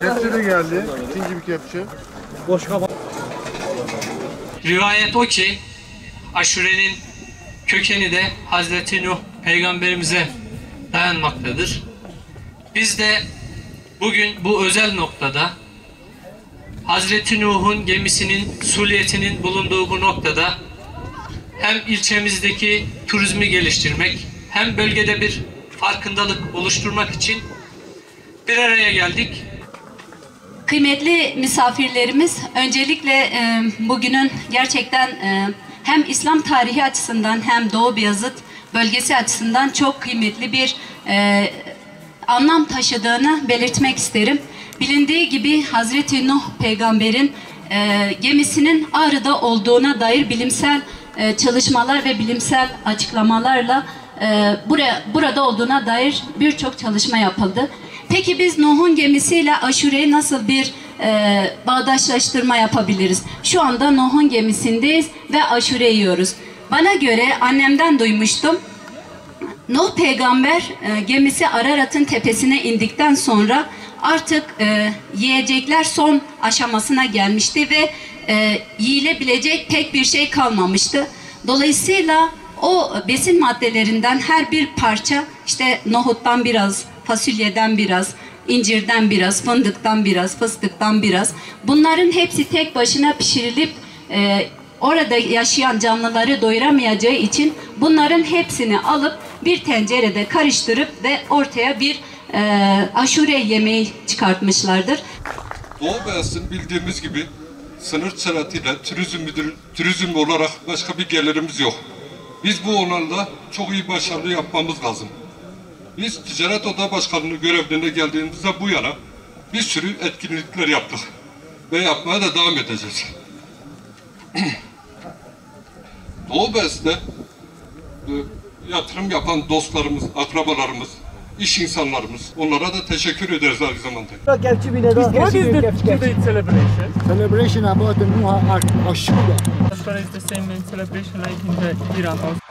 Kepçe de geldi. İkinci bir kepçe. Boş kafa. Rivayet o ki aşurenin kökeni de Hazreti Nuh peygamberimize dayanmaktadır. Biz de bugün bu özel noktada Hazreti Nuh'un gemisinin suliyetinin bulunduğu bu noktada hem ilçemizdeki turizmi geliştirmek hem bölgede bir farkındalık oluşturmak için bir araya geldik. Kıymetli misafirlerimiz, öncelikle bugünün gerçekten hem İslam tarihi açısından hem Doğu Beyazıt bölgesi açısından çok kıymetli bir anlam taşıdığını belirtmek isterim. Bilindiği gibi Hazreti Nuh peygamberin gemisinin Ağrı'da olduğuna dair bilimsel çalışmalar ve bilimsel açıklamalarla burada olduğuna dair birçok çalışma yapıldı. Peki biz Nuh'un gemisiyle aşureyi nasıl bir bağdaşlaştırma yapabiliriz? Şu anda Nuh'un gemisindeyiz ve aşure yiyoruz. Bana göre annemden duymuştum. Nuh peygamber gemisi Ararat'ın tepesine indikten sonra artık yiyecekler son aşamasına gelmişti ve yiyilebilecek pek bir şey kalmamıştı. Dolayısıyla o besin maddelerinden her bir parça, işte nohuttan biraz, fasulyeden biraz, incirden biraz, fındıktan biraz, fıstıktan biraz, bunların hepsi tek başına pişirilip orada yaşayan canlıları doyuramayacağı için bunların hepsini alıp bir tencerede karıştırıp ve ortaya bir aşure yemeği çıkartmışlardır. Doğu Beyazıt'ın bildiğimiz gibi sınır sıratıyla turizm olarak başka bir gelirimiz yok. Biz bu alanda çok iyi başarılı yapmamız lazım. Biz Ticaret Oda Başkanlığı görevlerine geldiğimizde bu yana bir sürü etkinlikler yaptık ve yapmaya da devam edeceğiz. Doğu Beyazıt'ta yatırım yapan dostlarımız, akrabalarımız, iş insanlarımız, onlara da teşekkür ederiz aynı zamanda. What is the celebration? Celebration about the Nuh Ashura. Ashura is the same celebration like in the Iran also.